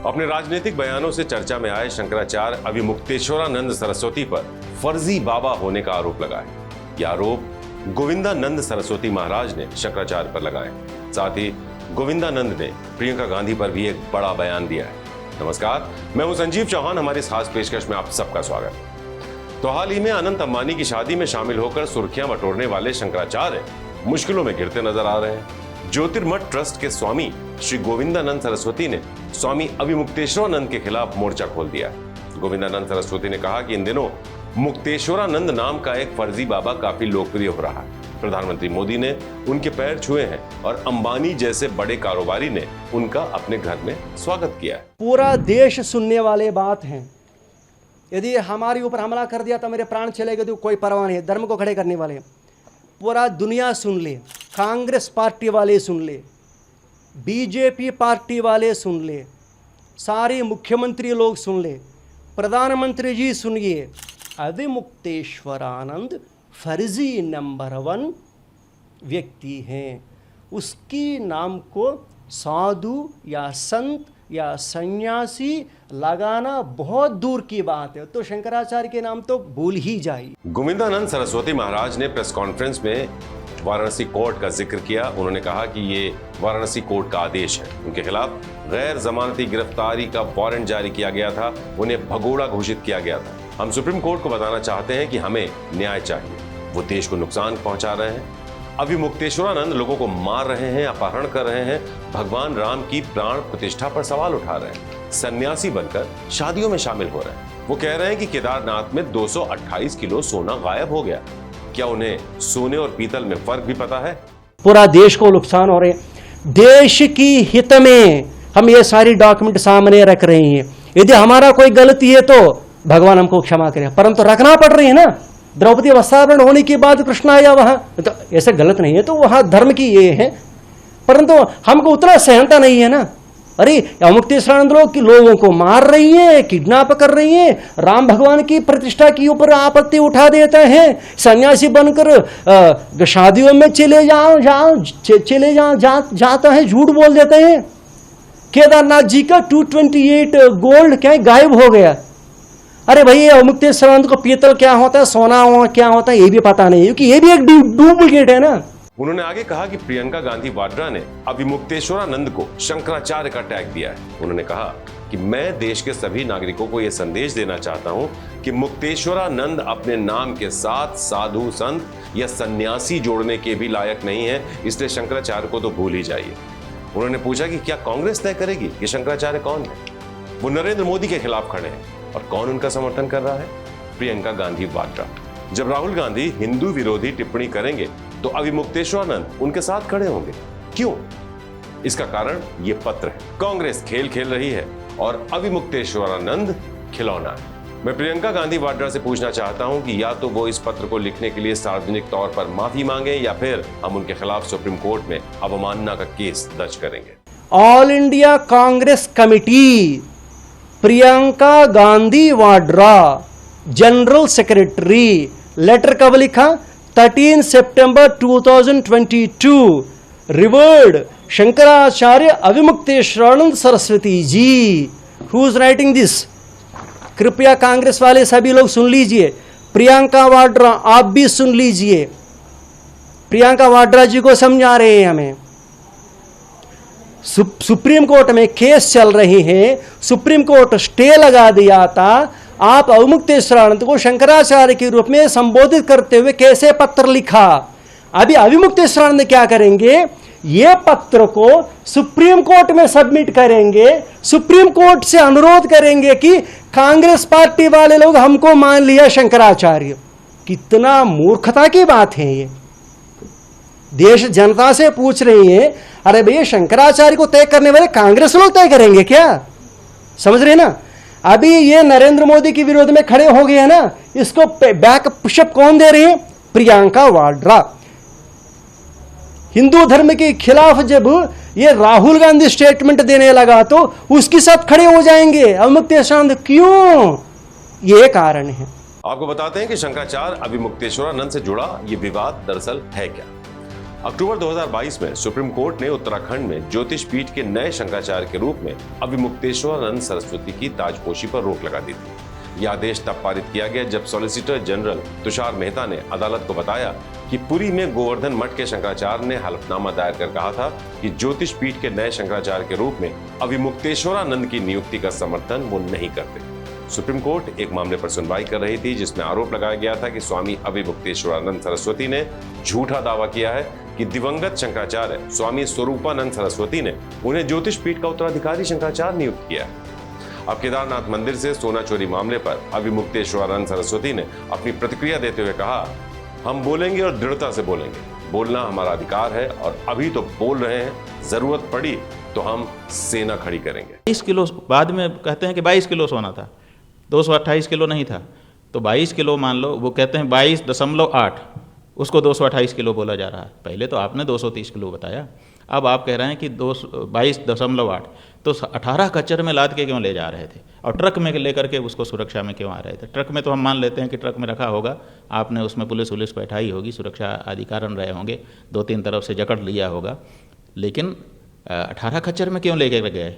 अपने राजनीतिक बयानों से चर्चा में आए शंकराचार्य अभिमुक्तेश्वरानंद सरस्वती पर फर्जी बाबा होने का आरोप लगा है। यह आरोप गोविंदानंद सरस्वती महाराज ने शंकराचार्य पर लगाए। साथ ही गोविंदानंद ने प्रियंका गांधी पर भी एक बड़ा बयान दिया है। नमस्कार, मैं हूं संजीव चौहान। हमारी इस खास पेशकश में आप सबका स्वागत। तो हाल ही में अनंत अंबानी की शादी में शामिल होकर सुर्खियां बटोरने वाले शंकराचार्य मुश्किलों में घिरते नजर आ रहे हैं। ज्योतिर्मठ ट्रस्ट के स्वामी श्री गोविंदानंद सरस्वती ने स्वामी अभिमुक्तेश्वरानंद के खिलाफ मोर्चा खोल दिया। गोविंदानंद सरस्वती ने कहा कि इन दिनों मुक्तेश्वरानंद नाम का एक फर्जी बाबा काफी लोकप्रिय हो रहा है। प्रधानमंत्री मोदी ने उनके पैर छुए हैं और अंबानी जैसे बड़े कारोबारी ने उनका अपने घर में स्वागत किया है। पूरा देश सुनने वाले बात हैं। यदि हमारे ऊपर हमला कर दिया तो मेरे प्राण चले गए तो कोई परवाह नहीं। धर्म को खड़े करने वाले पूरा दुनिया सुन ले, कांग्रेस पार्टी वाले सुन ले, बीजेपी पार्टी वाले सुन ले, सारे मुख्यमंत्री लोग सुन ले, प्रधानमंत्री जी सुनिए। अभिमुक्तेश्वरानंद फर्जी नंबर 1 व्यक्ति हैं। उसकी नाम को साधु या संत या सन्यासी लगाना बहुत दूर की बात है, तो शंकराचार्य के नाम तो भूल ही जाइए। गोविंदानंद सरस्वती महाराज ने प्रेस कॉन्फ्रेंस में वाराणसी कोर्ट का जिक्र किया। उन्होंने कहा कि ये वाराणसी कोर्ट का आदेश है। उनके खिलाफ गैर जमानती गिरफ्तारी का वारंट जारी किया गया था। उन्हें भगोड़ा घोषित किया गया था। हम सुप्रीम कोर्ट को बताना चाहते हैं कि हमें न्याय चाहिए। वो देश को नुकसान पहुंचा रहे हैं। अभिमुक्तेश्वरानंद लोगों को मार रहे हैं, अपहरण कर रहे हैं, भगवान राम की प्राण प्रतिष्ठा पर सवाल उठा रहे हैं, सन्यासी बनकर शादियों में शामिल हो रहे हैं। वो कह रहे हैं कि केदारनाथ में 228 किलो सोना गायब हो गया। क्या उन्हें सोने और पीतल में फर्क भी पता है? पूरा देश को नुकसान हो रहे हैं। देश की हित में हम ये सारी डॉक्यूमेंट सामने रख रहे हैं। यदि हमारा कोई गलती है तो भगवान हमको क्षमा करें, परंतु रखना पड़ रही है ना। द्रौपदी वस्त्रापहरण होने के बाद कृष्ण आया वहां, तो ऐसा गलत नहीं है, तो वहां धर्म की ये है, परंतु हमको उतना सहनता नहीं है ना। अरे अभिमुक्तेश्वरानंद लोगों को मार रही है, किडनैप कर रही है, राम भगवान की प्रतिष्ठा के ऊपर आपत्ति उठा देते हैं, सन्यासी बनकर शादियों में चले जाता है, झूठ बोल देते हैं। केदारनाथ जी का 228 गोल्ड क्या गायब हो गया। अरे भाई, अभिमुक्तेश्वरानंद को पीतल क्या होता है, सोना क्या होता है, ये भी पता नहीं, क्योंकि ये भी एक डुप्लीकेट है ना। उन्होंने आगे कहा कि प्रियंका गांधी वाड्रा ने अभिमुक्तेश्वरानंद को शंकराचार्य का टैग दिया है। उन्होंने कहा कि मैं देश के सभी नागरिकों को यह संदेश देना चाहता हूं कि मुक्तेश्वरानंद अपने नाम के साथ साधु, संत या सन्यासी जोड़ने के भी लायक नहीं है, इसलिए शंकराचार्य को तो भूल ही जाइए। उन्होंने पूछा कि क्या कांग्रेस तय करेगी कि शंकराचार्य कौन है? वो नरेंद्र मोदी के खिलाफ खड़े हैं और कौन उनका समर्थन कर रहा है? प्रियंका गांधी वाड्रा। जब राहुल गांधी हिंदू विरोधी टिप्पणी करेंगे तो अभिमुक्तेश्वरानंद उनके साथ खड़े होंगे। क्यों? इसका कारण ये पत्र है। कांग्रेस खेल खेल रही है और अभिमुक्तेश्वरानंद खिलौना है। मैं प्रियंका गांधी वाड्रा से पूछना चाहता हूं कि या तो वो इस पत्र को लिखने के लिए सार्वजनिक तौर पर माफी मांगे या फिर हम उनके खिलाफ सुप्रीम कोर्ट में अवमानना का केस दर्ज करेंगे। All India Congress Committee Priyanka Gandhi Vadra general secretary, letter कब लिखा? 13 सितंबर 2022। Revered Shankaracharya Avimukteshwaranand Saraswati ji. Who is writing this? कृपया कांग्रेस वाले सभी लोग सुन लीजिए। प्रियंका वाड्रा आप भी सुन लीजिए। प्रियंका वाड्रा जी को समझा रहे हैं हमें। सुप्रीम कोर्ट में केस चल रही है, सुप्रीम कोर्ट स्टे लगा दिया था। आप अभिमुक्तेश्वरानंद को शंकराचार्य के रूप में संबोधित करते हुए कैसे पत्र लिखा? अभी अभिमुक्तेश्वरानंद क्या करेंगे? ये पत्र को सुप्रीम कोर्ट में सबमिट करेंगे। सुप्रीम कोर्ट से अनुरोध करेंगे कि कांग्रेस पार्टी वाले लोग हमको मान लिया शंकराचार्य। कितना मूर्खता की बात है ये। देश जनता से पूछ रही है, अरे भैया शंकराचार्य को तय करने वाले कांग्रेस लोग तय करेंगे क्या? समझ रहे ना? अभी ये नरेंद्र मोदी के विरोध में खड़े हो गए हैं ना, इसको बैक पुशअप कौन दे रही है? प्रियंका वाड्रा। हिंदू धर्म के खिलाफ जब ये राहुल गांधी स्टेटमेंट देने लगा तो उसके साथ खड़े हो जाएंगे अभिमुक्तेश्वरानंद। क्यों? ये कारण है। आपको बताते हैं कि शंकराचार्य अभिमुक्तेश्वरानंद से जुड़ा ये विवाद दरअसल है क्या। अक्टूबर 2022 में सुप्रीम कोर्ट ने उत्तराखंड में ज्योतिष पीठ के नए शंकराचार्य के रूप में अभिमुक्तेश्वरानंद सरस्वती की ताजपोशी पर रोक लगा दी थी। यह आदेश तब पारित किया गया जब सॉलिसिटर जनरल तुषार मेहता ने अदालत को बताया कि पुरी में गोवर्धन मठ के शंकराचार्य ने हलफनामा दायर कर कहा था कि ज्योतिष पीठ के नए शंकराचार्य के रूप में अभिमुक्तेश्वरानंद की नियुक्ति का समर्थन वो नहीं करते। सुप्रीम कोर्ट एक मामले पर सुनवाई कर रही थी जिसमें आरोप लगाया गया था कि स्वामी अभिमुक्तेश्वरानंद सरस्वती ने झूठा दावा किया है कि दिवंगत शंकराचार्य स्वामी स्वरूपानंद सरस्वती ने उन्हें ज्योतिष पीठ का उत्तराधिकारी शंकराचार्य नियुक्त किया है। अब केदारनाथ मंदिर से सोना चोरी मामले पर अभिमुक्तेश्वरानंद सरस्वती ने अपनी प्रतिक्रिया देते हुए कहा, हम बोलेंगे और दृढ़ता से बोलेंगे। बोलना हमारा अधिकार है और अभी तो बोल रहे हैं, जरूरत पड़ी तो हम सेना खड़ी करेंगे। 22 किलो बाद में कहते हैं कि 22 किलो सोना था, 228 किलो नहीं था, तो 22 किलो मान लो, वो कहते हैं 22.8, उसको 228 किलो बोला जा रहा है। पहले तो आपने 230 किलो बताया, अब आप कह रहे हैं कि 22.8, तो 18 खच्चर में लाद के क्यों ले जा रहे थे और ट्रक में लेकर के उसको सुरक्षा में क्यों आ रहे थे? ट्रक में तो हम मान लेते हैं कि ट्रक में रखा होगा, आपने उसमें पुलिस बैठाई होगी, सुरक्षा आदि कारण रहे होंगे, 2-3 तरफ से जकड़ लिया होगा, लेकिन 18 खच्चर में क्यों लेके गए?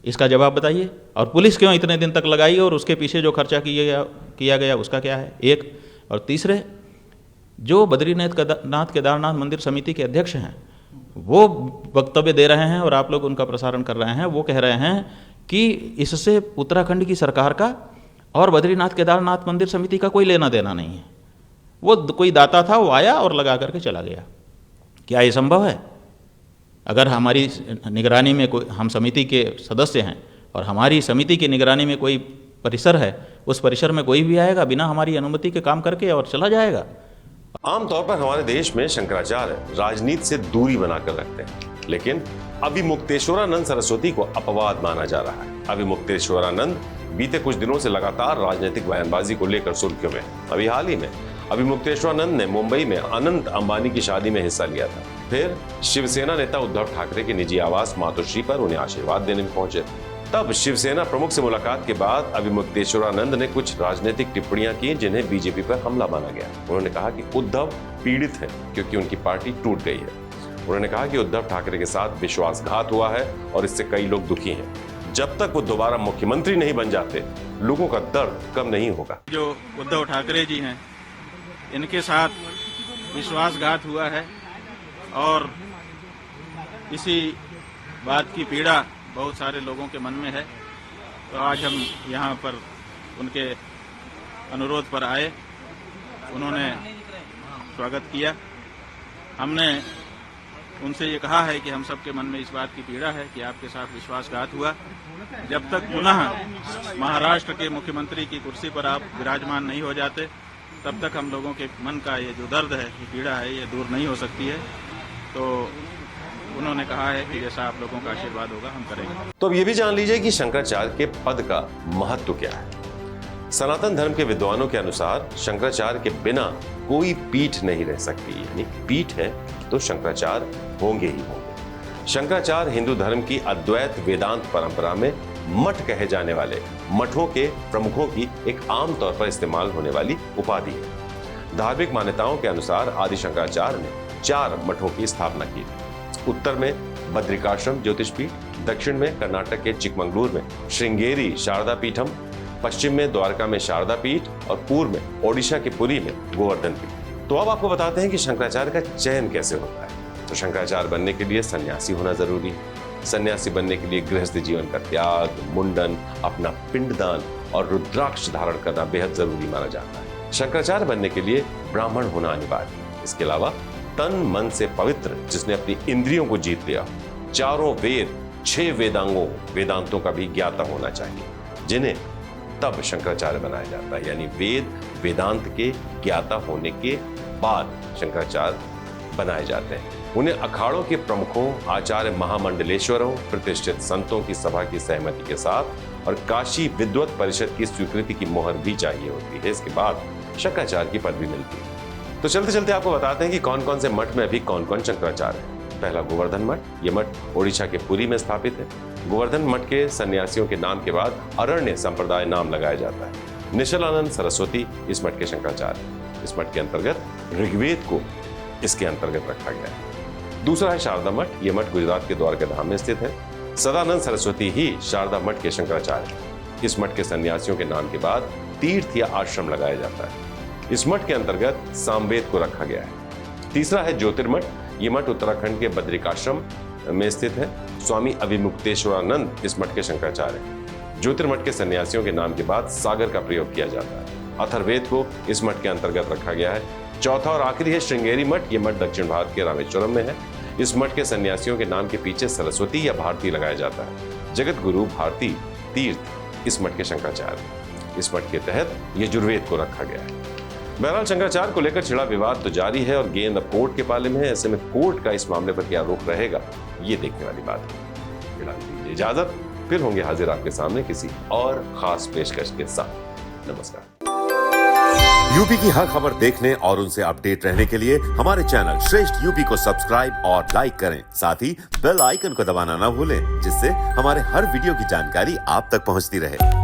इसका जवाब बताइए। और पुलिस क्यों इतने दिन तक लगाई और उसके पीछे जो खर्चा किया गया उसका क्या है? एक। और तीसरे, जो बद्रीनाथ केदारनाथ मंदिर समिति के अध्यक्ष हैं वो वक्तव्य दे रहे हैं और आप लोग उनका प्रसारण कर रहे हैं, वो कह रहे हैं कि इससे उत्तराखंड की सरकार का और बद्रीनाथ केदारनाथ मंदिर समिति का कोई लेना देना नहीं है। वो कोई दाता था, वो आया और लगा करके चला गया। क्या ये संभव है? अगर हमारी निगरानी में कोई, हम समिति के सदस्य हैं और हमारी समिति की निगरानी में कोई परिसर है, उस परिसर में कोई भी आएगा बिना हमारी अनुमति के काम करके और चला जाएगा। आमतौर पर हमारे देश में शंकराचार्य राजनीति से दूरी बनाकर रखते हैं, लेकिन अभिमुक्तेश्वरानंद सरस्वती को अपवाद माना जा रहा है। अभिमुक्तेश्वरानंद बीते कुछ दिनों से लगातार राजनीतिक बयानबाजी को लेकर सुर्खियों में। अभी हाल ही में अभिमुक्तेश्वरानंद ने मुंबई में अनंत अंबानी की शादी में हिस्सा लिया था। फिर शिवसेना नेता उद्धव ठाकरे के निजी आवास मातोश्री पर उन्हें आशीर्वाद देने में पहुंचे। तब शिवसेना प्रमुख से मुलाकात के बाद अभिमुक्तेश्वरानंद ने कुछ राजनीतिक टिप्पणियां की जिन्हें बीजेपी पर हमला माना गया। उन्होंने कहा कि उद्धव पीड़ित है क्योंकि उनकी पार्टी टूट गई है। उन्होंने कहा कि उद्धव ठाकरे के साथ विश्वासघात हुआ है और इससे कई लोग दुखी हैं। जब तक वो दोबारा मुख्यमंत्री नहीं बन जाते, लोगों का दर्द कम नहीं होगा। जो उद्धव ठाकरे जी हैं, इनके साथ विश्वासघात हुआ है और इसी बात की पीड़ा बहुत सारे लोगों के मन में है। तो आज हम यहाँ पर उनके अनुरोध पर आए, उन्होंने स्वागत किया। हमने उनसे ये कहा है कि हम सबके मन में इस बात की पीड़ा है कि आपके साथ विश्वासघात हुआ। जब तक पुनः महाराष्ट्र के मुख्यमंत्री की कुर्सी पर आप विराजमान नहीं हो जाते, तब तक हम लोगों के मन का ये जो दर्द है, ये पीड़ा है, ये दूर नहीं हो सकती है। तो उन्होंने कहा है कि जैसा आप लोगों का आशीर्वाद होगा हम करेंगे। तो अब ये भी जान लीजिए कि शंकराचार्य के पद का महत्व क्या है। सनातन धर्म के विद्वानों के अनुसार शंकराचार्य के बिना कोई पीठ नहीं रह सकती, यानी पीठ है तो शंकराचार्य होंगे ही होंगे। शंकराचार्य हिंदू धर्म की अद्वैत वेदांत परंपरा में मठ कहे जाने वाले मठों के प्रमुखों की एक आम तौर पर इस्तेमाल होने वाली उपाधि है। धार्मिक मान्यताओं के अनुसार आदि शंकराचार्य ने 4 मठों की स्थापना की। उत्तर में बद्रिकाश्रम ज्योतिष पीठ, दक्षिण में कर्नाटक के चिकमंगलूर में श्रृंगेरी शारदा पीठम, पश्चिम में द्वारका में शारदा पीठ और पूर्व में ओडिशा के पुरी में गोवर्धन पीठ। तो अब आपको बताते हैं कि शंकराचार्य का चयन कैसे होता है। तो शंकराचार्य बनने के लिए सन्यासी होना जरूरी है। सन्यासी बनने के लिए गृहस्थ जीवन का त्याग, मुंडन, अपना पिंडदान और रुद्राक्ष धारण करना बेहद जरूरी माना जाता है। शंकराचार्य बनने के लिए ब्राह्मण होना अनिवार्य है। इसके अलावा तन मन से पवित्र, जिसने अपनी इंद्रियों को जीत लिया, 4 वेद, 6 वेदांगों वेदांतों का भी ज्ञाता होना चाहिए, जिन्हें तब शंकराचार्य बनाया जाता है। यानी वेद वेदांत के ज्ञाता होने के बाद शंकराचार्य बनाए जाते हैं। उन्हें अखाड़ों के प्रमुखों, आचार्य महामंडलेश्वरों, प्रतिष्ठित संतों की सभा की सहमति के साथ और काशी विद्वत परिषद की स्वीकृति की मोहर भी चाहिए होती है। इसके बाद शंकराचार्य की पदवी मिलती है। तो चलते चलते आपको बताते हैं कि कौन कौन से मठ में अभी कौन कौन शंकराचार्य है। पहला गोवर्धन मठ। ये मठ ओडिशा के पुरी में स्थापित है। गोवर्धन मठ के सन्यासियों के नाम के बाद अरण्य संप्रदाय नाम लगाया जाता है। निश्चलानंद सरस्वती इस मठ के शंकराचार्य। इस मठ के अंतर्गत ऋग्वेद को इसके अंतर्गत रखा गया है। दूसरा है शारदा मठ। यह मठ गुजरात के द्वारका धाम में स्थित है। सदानंद सरस्वती ही शारदा मठ के शंकराचार्य हैं। इस मठ के सन्यासियों के नाम के बाद तीर्थ या आश्रम लगाया जाता है। इस मठ के अंतर्गत सामवेद को रखा गया है। तीसरा है ज्योतिर्मठ। यह मठ उत्तराखंड के बद्रिकाश्रम में स्थित है। स्वामी अविमुक्तेश्वरानंद इस मठ के शंकराचार्य हैं। ज्योतिर्मठ के सन्यासियों के नाम के बाद सागर का प्रयोग किया जाता है। अथर्ववेद को इस मठ के अंतर्गत रखा गया है। चौथा और आखिरी है श्रृंगेरी मठ। यह मठ दक्षिण भारत के रामेश्वरम में है। इस मठ के सन्यासियों के नाम के पीछे सरस्वती या भारती लगाया जाता है। जगत गुरु भारती तीर्थ इस मठ के शंकराचार्य हैं। इस मठ के तहत यजुर्वेद को रखा गया है। बहरहाल शंकराचार्य को लेकर छिड़ा विवाद तो जारी है और गेंद अब कोर्ट के पाले में है। ऐसे में कोर्ट का इस मामले पर क्या रुख रहेगा, ये देखने वाली बात है। फिलहाल दीजिए इजाजत, फिर होंगे हाजिर आपके सामने किसी और खास पेशकश के साथ। नमस्कार। यूपी की हर खबर देखने और उनसे अपडेट रहने के लिए हमारे चैनल श्रेष्ठ यूपी को सब्सक्राइब और लाइक करें। साथ ही बेल आइकन को दबाना ना भूलें, जिससे हमारे हर वीडियो की जानकारी आप तक पहुंचती रहे।